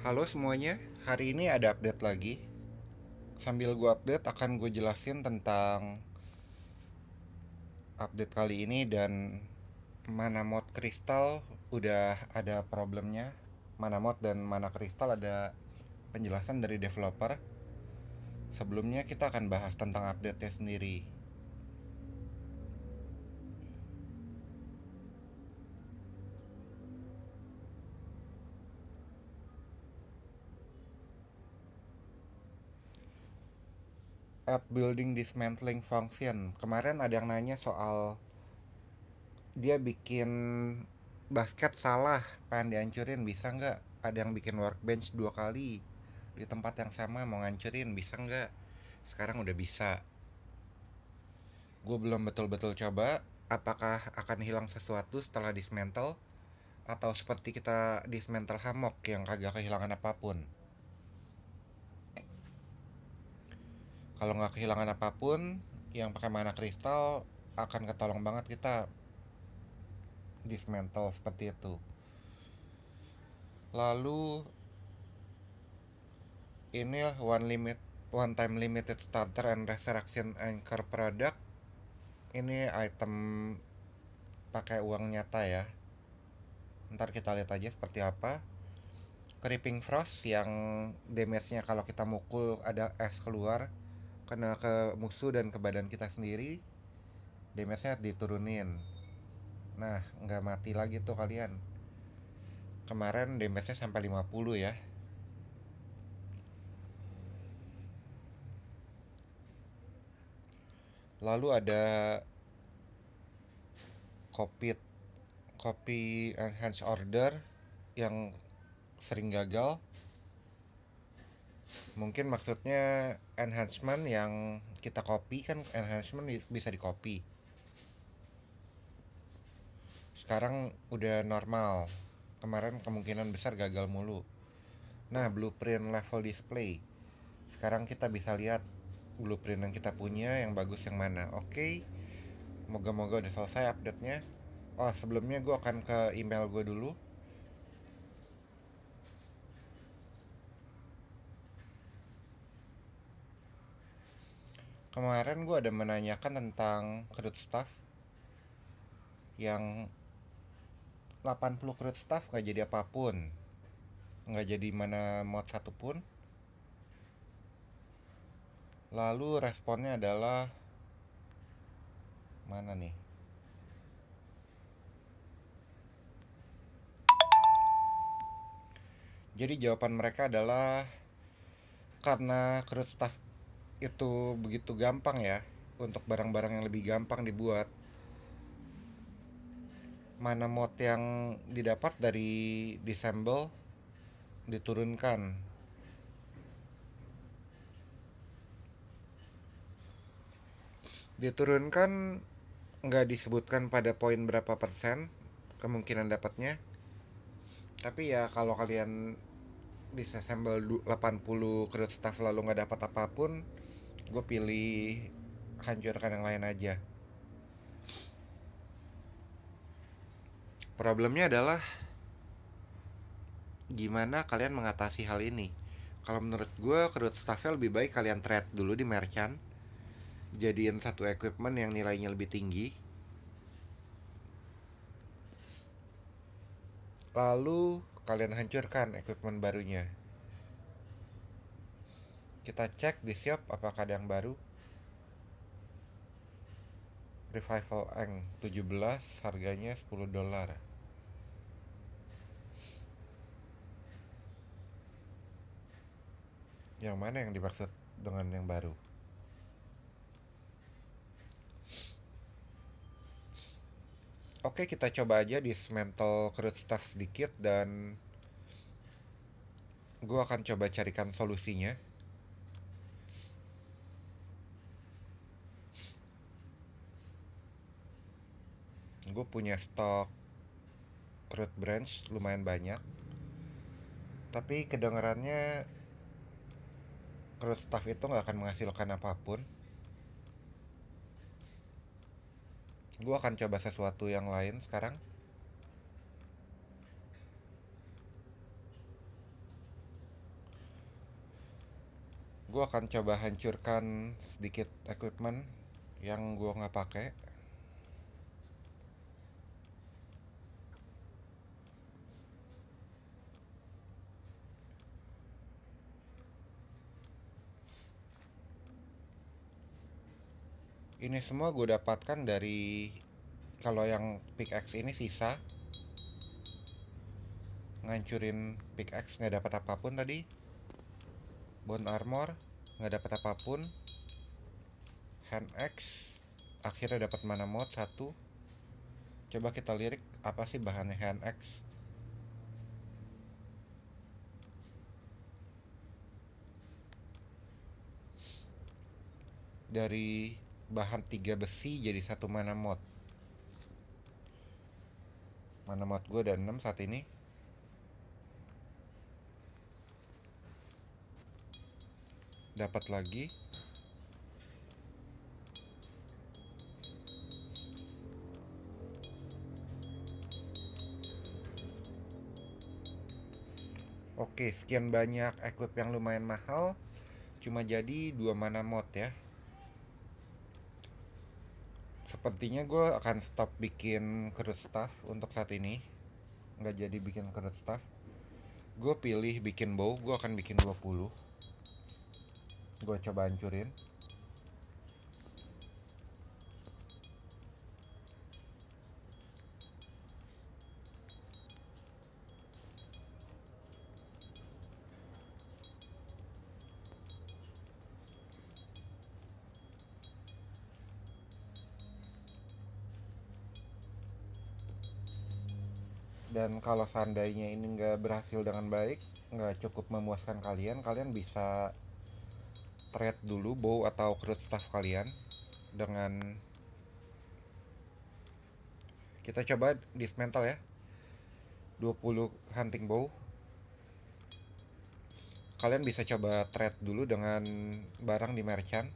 Halo semuanya, hari ini ada update lagi. Sambil gue update akan gue jelasin tentang update kali ini dan mana mode kristal udah ada problemnya. Mana mode dan mana kristal ada penjelasan dari developer. Sebelumnya kita akan bahas tentang update-nya sendiri. Add building dismantling function. Kemarin ada yang nanya soal dia bikin basket salah, pengen dihancurin, bisa nggak? Ada yang bikin workbench 2 kali di tempat yang sama, mau ngancurin, bisa nggak? Sekarang udah bisa. Gue belum betul-betul coba apakah akan hilang sesuatu setelah dismantle, atau seperti kita dismantle hammock yang kagak kehilangan apapun. Kalau nggak kehilangan apapun, yang pakai mana kristal akan ketolong banget kita dismantle seperti itu. Lalu ini one time limited starter and resurrection anchor product. Ini item pakai uang nyata ya. Ntar kita lihat aja seperti apa. Creeping Frost yang damage-nya kalau kita mukul ada es keluar, kena ke musuh dan ke badan kita sendiri, damage-nya diturunin. Nah, nggak mati lagi tuh kalian. Kemarin damage-nya sampai 50 ya. Lalu ada copy enhance order yang sering gagal. Mungkin maksudnya enhancement yang kita copy, kan enhancement bisa di copy. Sekarang udah normal. Kemarin kemungkinan besar gagal mulu. Nah, blueprint level display. Sekarang kita bisa lihat blueprint yang kita punya yang bagus yang mana. Oke. Moga-moga udah selesai update-nya. Oh, sebelumnya gue akan ke email gue dulu. Kemarin gue ada menanyakan tentang crude staff yang 80 crude staff gak jadi apapun, nggak jadi mana mod satupun. Lalu responnya adalah mana nih? Jadi jawaban mereka adalah karena crude staff itu begitu gampang ya, untuk barang-barang yang lebih gampang dibuat, mana mod yang didapat dari disassemble diturunkan. Diturunkan nggak disebutkan pada poin berapa persen kemungkinan dapatnya. Tapi ya kalau kalian disassemble 80 crude staff lalu nggak dapat apapun, gue pilih hancurkan yang lain aja. Problemnya adalah gimana kalian mengatasi hal ini. Kalau menurut gue, crude staffnya lebih baik kalian trade dulu di merchant, jadiin satu equipment yang nilainya lebih tinggi, lalu kalian hancurkan equipment barunya. Kita cek di shop apakah ada yang baru. Revival Eng 17, harganya $10. Yang mana yang dimaksud dengan yang baru? Oke, kita coba aja dismantle crude staff sedikit dan gue akan coba carikan solusinya. Gue punya stok crude branch lumayan banyak, tapi kedengarannya crude staff itu nggak akan menghasilkan apapun. Gue akan coba sesuatu yang lain sekarang. Gue akan coba hancurkan sedikit equipment yang gue nggak pakai. Ini semua gue dapatkan dari, kalau yang pickaxe ini sisa ngancurin pickaxe, nggak dapat apapun tadi. Bone armor nggak dapat apapun. Hand axe akhirnya dapat mana mod 1. Coba kita lirik apa sih bahannya hand axe. Dari bahan 3 besi jadi 1 mana mod. Mana mod gue ada 6 saat ini. Dapat lagi. Oke, sekian banyak equip yang lumayan mahal, cuma jadi 2 mana mod ya. Sepertinya gue akan stop bikin crude staff untuk saat ini. Nggak jadi bikin crude staff. Gue pilih bikin bow, gue akan bikin 20. Gue coba hancurin. Dan kalau seandainya ini nggak berhasil dengan baik, nggak cukup memuaskan kalian, kalian bisa trade dulu bow atau crude staff kalian dengan, kita coba dismantle ya, 20 hunting bow. Kalian bisa coba trade dulu dengan barang di merchant.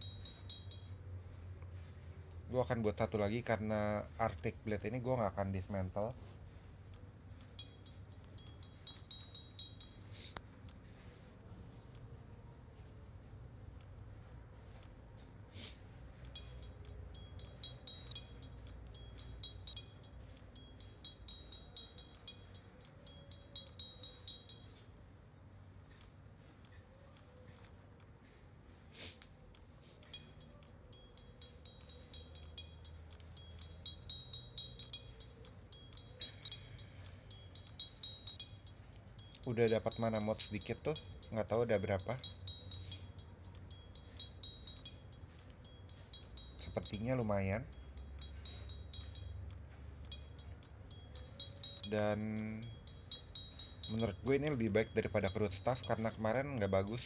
Gue akan buat satu lagi karena Arctic Blade ini gue nggak akan dismantle. Udah dapat mana mod sedikit tuh, nggak tahu udah berapa. Sepertinya lumayan. Dan menurut gue ini lebih baik daripada crude staff karena kemarin nggak bagus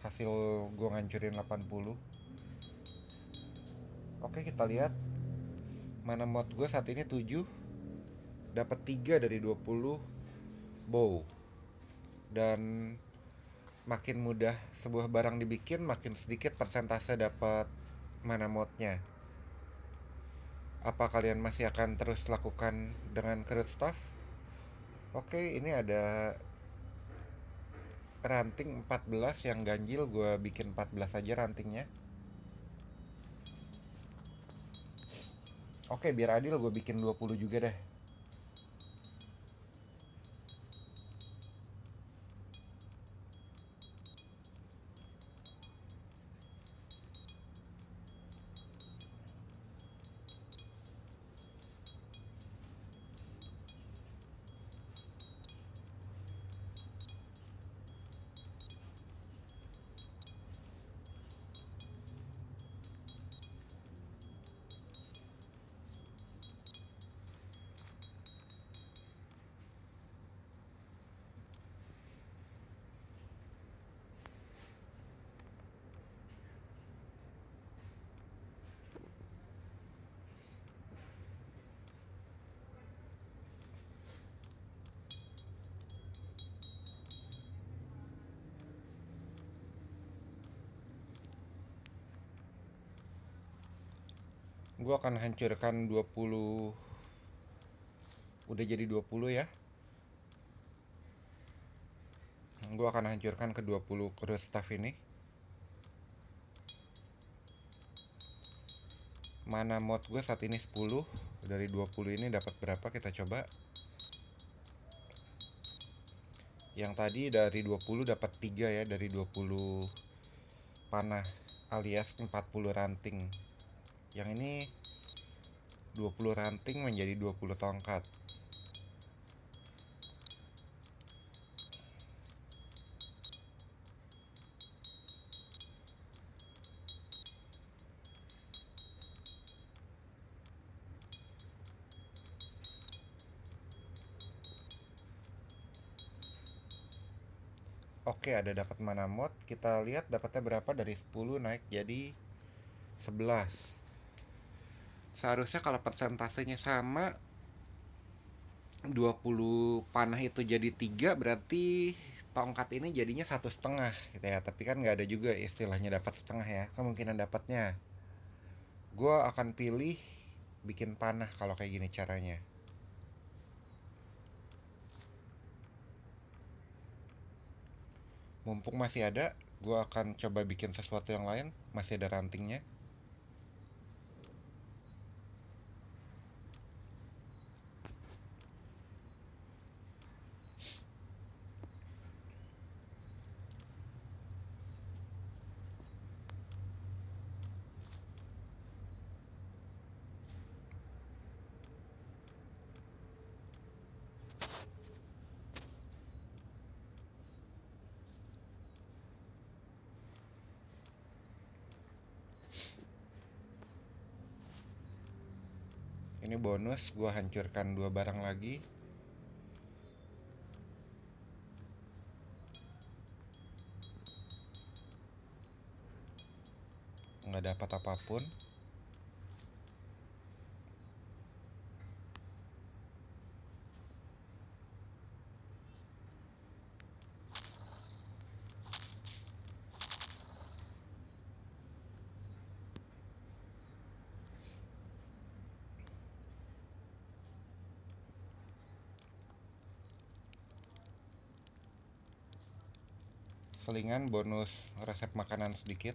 hasil gue ngancurin 80. Oke, kita lihat mana mod gue saat ini 7. Dapat 3 dari 20 bow. Dan makin mudah sebuah barang dibikin, makin sedikit persentase dapat mana modnya. Apa kalian masih akan terus lakukan dengan crude staff? Oke, ini ada ranting 14 yang ganjil, gue bikin 14 aja rantingnya. Oke, biar adil gue bikin 20 juga deh. Gue akan hancurkan 20. Udah jadi 20 ya. Gue akan hancurkan ke 20 crude staff ini. Mana mod gue saat ini 10. Dari 20 ini dapat berapa, kita coba. Yang tadi dari 20 dapat 3 ya, dari 20 panah alias 40 ranting. Yang ini 20 ranting menjadi 20 tongkat. Oke, ada dapat mana mod. Kita lihat dapatnya berapa, dari 10 naik jadi 11. Seharusnya kalau persentasenya sama, 20 panah itu jadi 3, berarti tongkat ini jadinya 1,5 gitu ya. Tapi kan nggak ada juga istilahnya dapat setengah ya, kemungkinan dapatnya. Gue akan pilih bikin panah kalau kayak gini caranya. Mumpung masih ada, gue akan coba bikin sesuatu yang lain. Masih ada rantingnya. Ini bonus, gue hancurkan 2 barang lagi. Nggak dapat apapun. Selingan bonus resep makanan sedikit.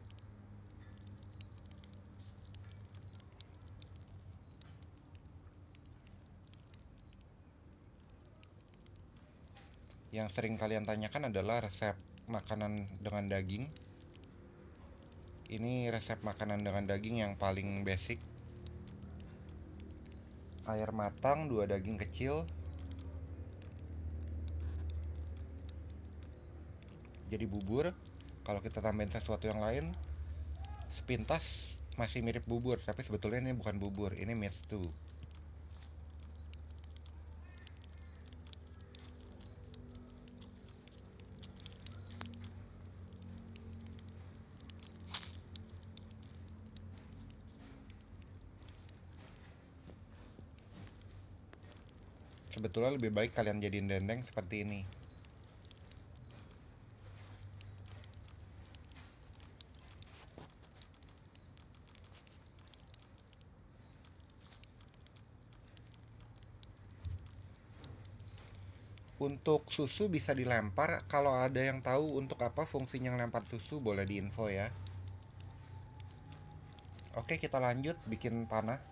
Yang sering kalian tanyakan adalah resep makanan dengan daging. Ini resep makanan dengan daging yang paling basic. Air matang, 2 daging kecil, jadi bubur. Kalau kita tambahin sesuatu yang lain, sepintas masih mirip bubur, tapi sebetulnya ini bukan bubur, ini meat stew. Sebetulnya lebih baik kalian jadiin dendeng seperti ini. Untuk susu bisa dilempar. Kalau ada yang tahu untuk apa fungsinya ngelempar susu, boleh diinfo ya. Oke, kita lanjut bikin panah.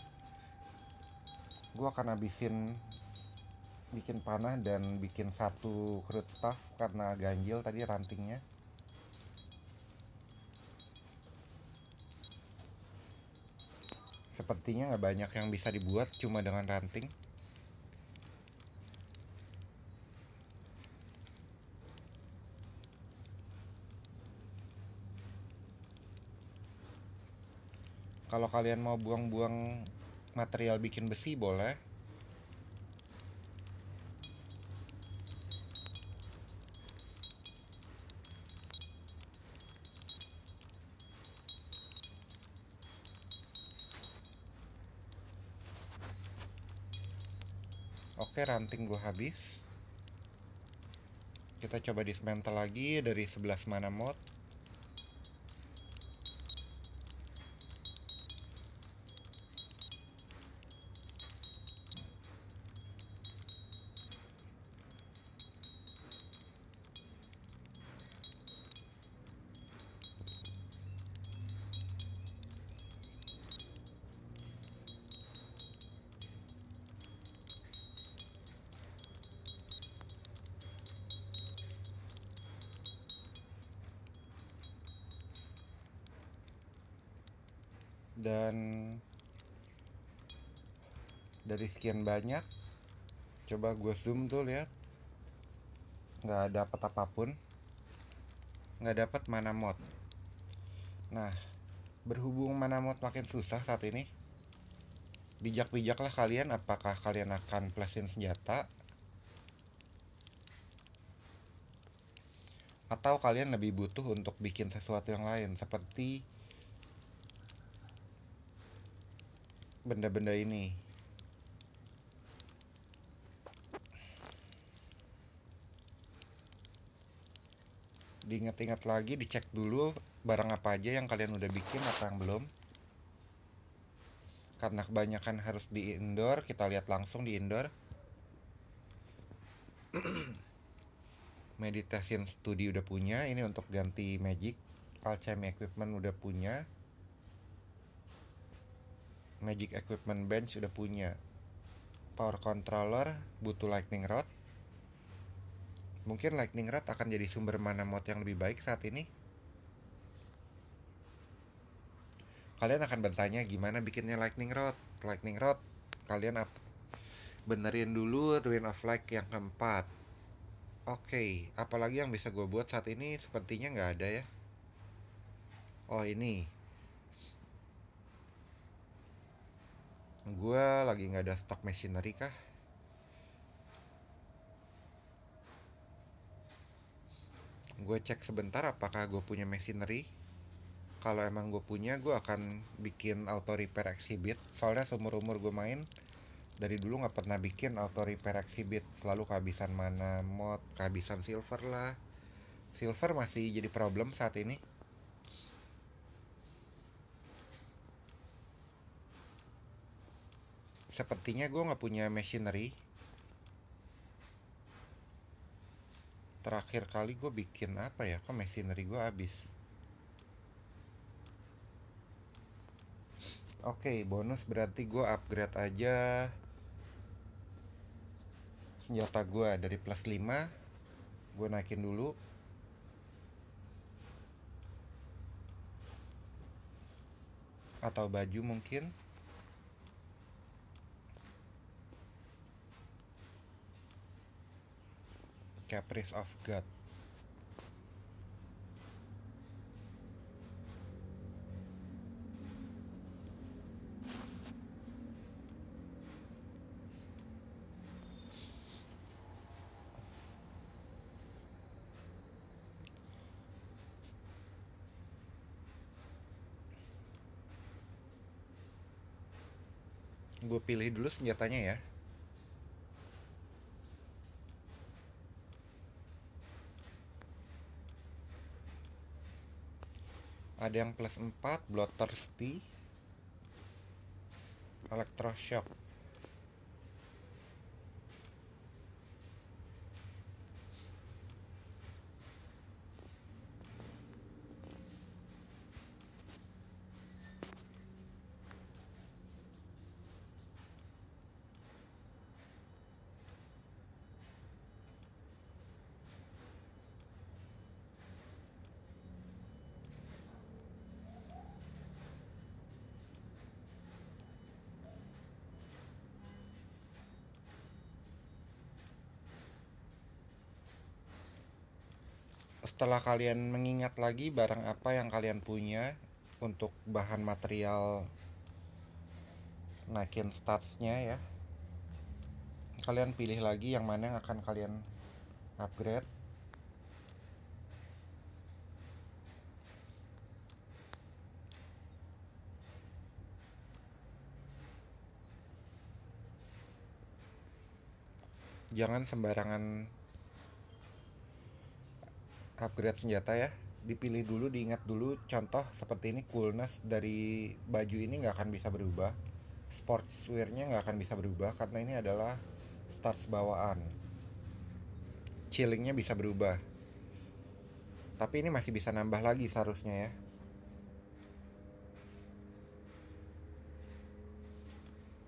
Gue akan habisin bikin panah dan bikin 1 crude staff karena ganjil tadi rantingnya. Sepertinya nggak banyak yang bisa dibuat cuma dengan ranting. Kalau kalian mau buang-buang material bikin besi, boleh. Oke, ranting gue habis. Kita coba dismantle lagi dari 11 mana mod. Dan dari sekian banyak, coba gue zoom tuh, lihat nggak dapat apapun, nggak dapat mana mod. Nah, berhubung mana mod makin susah saat ini, bijak-bijaklah kalian, apakah kalian akan plusin senjata atau kalian lebih butuh untuk bikin sesuatu yang lain, seperti benda-benda ini. Diingat-ingat lagi, dicek dulu barang apa aja yang kalian udah bikin, apa yang belum. Karena kebanyakan harus di indoor, kita lihat langsung di indoor. Meditation Studio udah punya, ini untuk ganti magic. Alchemy Equipment udah punya. Magic Equipment Bench udah punya. Power Controller butuh Lightning Rod. Mungkin Lightning Rod akan jadi sumber mana mod yang lebih baik saat ini. Kalian akan bertanya gimana bikinnya Lightning Rod. Lightning Rod kalian benerin dulu Ruin of Light yang keempat. Oke, apalagi yang bisa gue buat saat ini? Sepertinya nggak ada ya. Oh, ini gue lagi nggak ada stok machinery kah? Gue cek sebentar apakah gue punya machinery. Kalau emang gue punya, gue akan bikin auto repair exhibit. Soalnya seumur umur gue main, dari dulu nggak pernah bikin auto repair exhibit. Selalu kehabisan mana mod, kehabisan silver lah. Silver masih jadi problem saat ini. Sepertinya gue nggak punya machinery. Terakhir kali gue bikin apa ya? Kok machinery gue habis? Oke, bonus berarti gue upgrade aja senjata gue dari plus 5. Gue naikin dulu. Atau baju mungkin. Caprice of God. Gue pilih dulu senjatanya ya. Ada yang plus 4, Bloodthirsty, Electroshock. Setelah kalian mengingat lagi barang apa yang kalian punya untuk bahan material naikin statsnya ya, kalian pilih lagi yang mana yang akan kalian upgrade. Jangan sembarangan upgrade senjata ya. Dipilih dulu, diingat dulu. Contoh seperti ini, coolness dari baju ini nggak akan bisa berubah. Sportswear-nya nggak akan bisa berubah karena ini adalah stats bawaan. Chillingnya bisa berubah, tapi ini masih bisa nambah lagi seharusnya ya.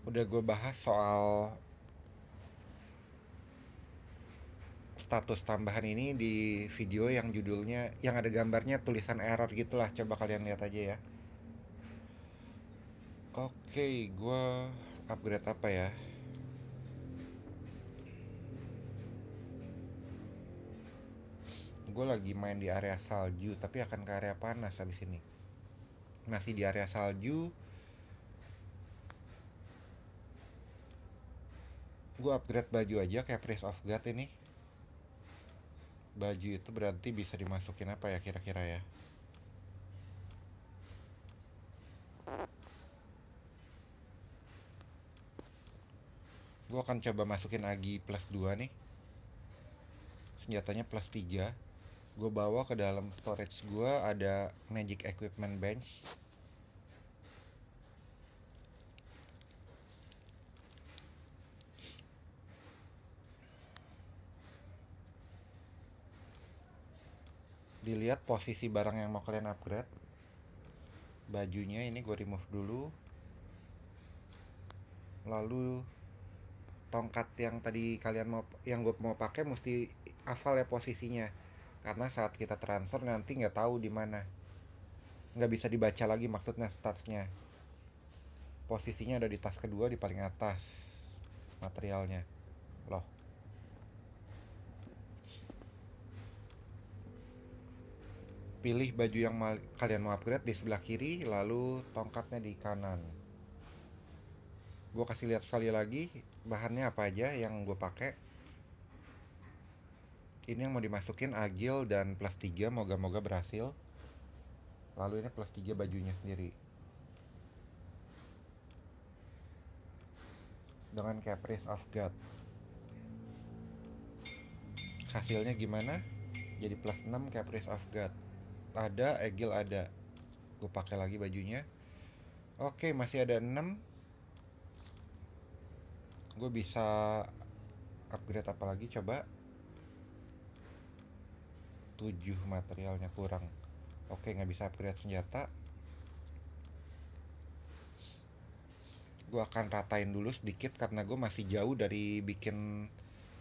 Udah gue bahas soal status tambahan ini di video yang judulnya, yang ada gambarnya tulisan error gitulah. Coba kalian lihat aja ya. Oke, gue upgrade apa ya? Gue lagi main di area salju, tapi akan ke area panas habis ini. Masih di area salju, gue upgrade baju aja kayak Priest of God ini. Baju itu berarti bisa dimasukin apa ya kira-kira ya? Gue akan coba masukin Agi plus 2 nih. Senjatanya plus 3. Gue bawa ke dalam storage gue ada Magic Equipment Bench. Dilihat posisi barang yang mau kalian upgrade. Bajunya ini gue remove dulu. Lalu tongkat yang tadi kalian mau, yang gue mau pakai mesti hafal ya posisinya, karena saat kita transfer nanti nggak tahu di mana, nggak bisa dibaca lagi maksudnya statsnya. Posisinya ada di tas kedua di paling atas materialnya loh. Pilih baju yang kalian mau upgrade di sebelah kiri, lalu tongkatnya di kanan. Gue kasih lihat sekali lagi bahannya apa aja yang gue pakai. Ini yang mau dimasukin agil dan plus 3, moga-moga berhasil. Lalu ini plus 3 bajunya sendiri dengan Caprice of God. Hasilnya gimana? Jadi plus 6 Caprice of God. Ada Egil, ada. Gue pakai lagi bajunya. Oke, masih ada 6. Gue bisa upgrade apa lagi coba? 7 materialnya kurang. Oke, nggak bisa upgrade senjata. Gue akan ratain dulu sedikit karena gue masih jauh dari bikin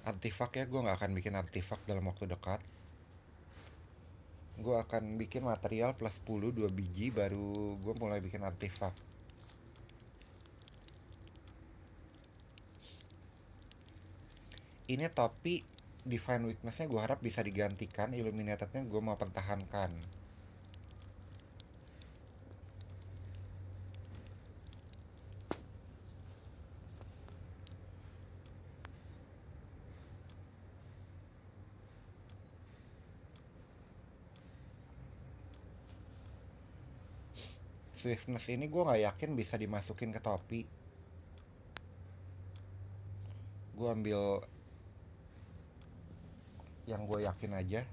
artifak ya. Gue nggak akan bikin artifak dalam waktu dekat. Gue akan bikin material plus 10 2 biji, baru gue mulai bikin artifak. Ini topi Divine Weakness-nya gue harap bisa digantikan. Illuminated-nya gue mau pertahankan. Swiftness ini gue nggak yakin bisa dimasukin ke topi. Gue ambil yang gue yakin aja.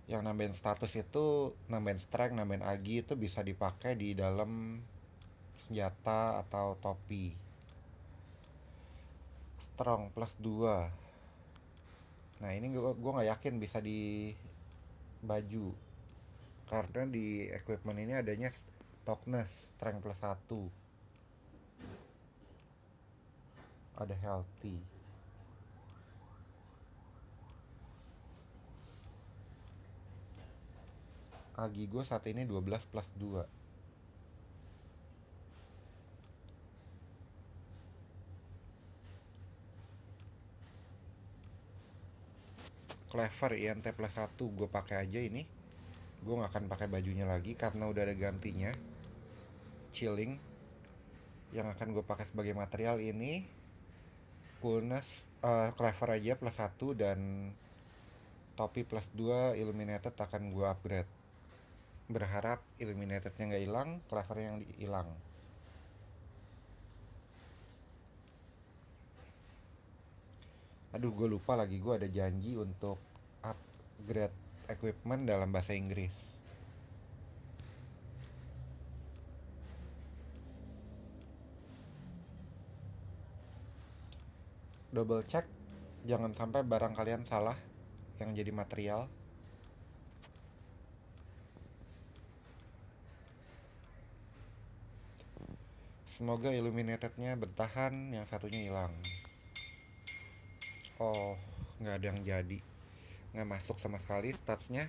Yang nambahin status itu, nambahin strength, nambahin agi itu bisa dipakai di dalam senjata atau topi. Strong plus 2. Nah ini gue nggak yakin bisa di baju, karena di equipment ini adanya toughness strength plus 1. Ada healthy. Agi gue saat ini 12 plus 2. Clever INT plus 1 gue pakai aja ini. Gue nggak akan pakai bajunya lagi karena udah ada gantinya. Chilling yang akan gue pakai sebagai material ini. Coolness clever aja plus 1, dan topi plus 2 illuminated akan gue upgrade. Berharap illuminatednya nggak hilang, clevernya yang hilang. Aduh, gue lupa lagi, gue ada janji untuk upgrade equipment dalam bahasa Inggris. Double check, jangan sampai barang kalian salah yang jadi material. Semoga illuminatednya bertahan, yang satunya hilang. Oh, nggak ada yang jadi, nggak masuk sama sekali statsnya.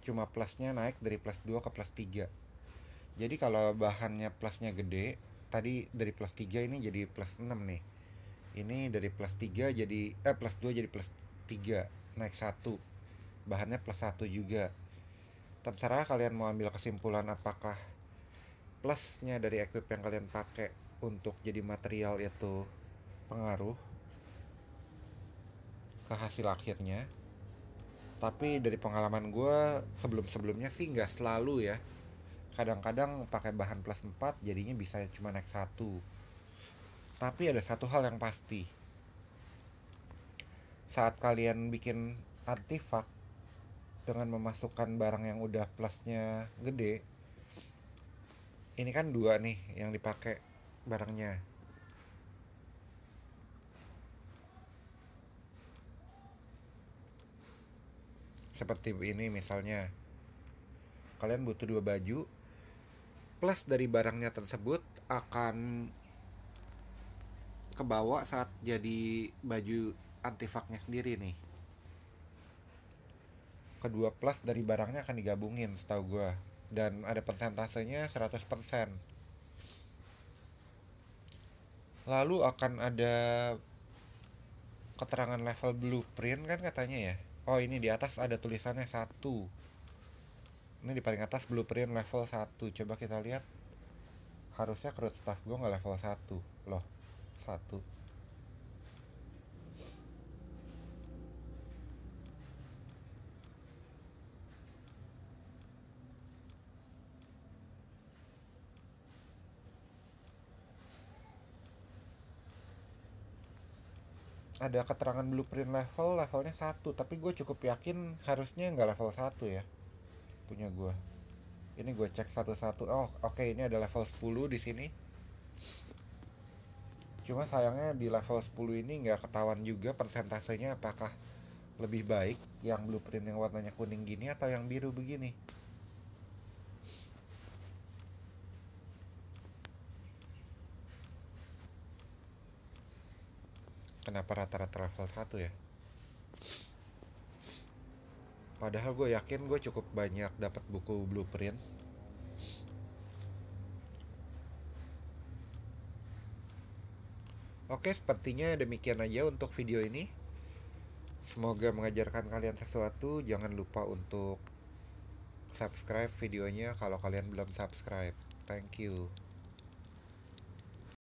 cuma plusnya naik dari plus 2 ke plus 3. Jadi kalau bahannya plusnya gede, tadi dari plus 3 ini jadi plus 6 nih. Ini dari plus 3 jadi plus 2 jadi plus 3, naik satu. Bahannya plus satu juga. Terserah kalian mau ambil kesimpulan apakah plusnya dari equip yang kalian pakai untuk jadi material itu pengaruh ke hasil akhirnya. Tapi dari pengalaman gue sebelum-sebelumnya sih nggak selalu ya. Kadang-kadang pakai bahan plus 4 jadinya bisa cuma naik satu. Tapi ada satu hal yang pasti. Saat kalian bikin artifak dengan memasukkan barang yang udah plusnya gede, ini kan dua nih yang dipakai barangnya. Seperti ini misalnya, kalian butuh dua baju, plus dari barangnya tersebut akan kebawa saat jadi baju antifaknya sendiri nih. Kedua plus dari barangnya akan digabungin setahu gue, dan ada persentasenya 100%. Lalu akan ada keterangan level blueprint kan katanya ya. Oh, ini di atas ada tulisannya 1. Ini di paling atas blueprint level 1. Coba kita lihat. Harusnya crew staff gue nggak level 1 loh. 1. Ada keterangan blueprint levelnya 1, tapi gue cukup yakin harusnya nggak level 1 ya punya gue. Ini gue cek satu-satu. Oh, oke, ini ada level 10 di sini. Cuma sayangnya di level 10 ini nggak ketahuan juga persentasenya apakah lebih baik yang blueprint yang warnanya kuning gini atau yang biru begini. Kenapa rata-rata level 1 ya? Padahal gue yakin gue cukup banyak dapat buku blueprint. Oke, sepertinya demikian aja untuk video ini. Semoga mengajarkan kalian sesuatu. Jangan lupa untuk subscribe videonya kalau kalian belum subscribe. Thank you.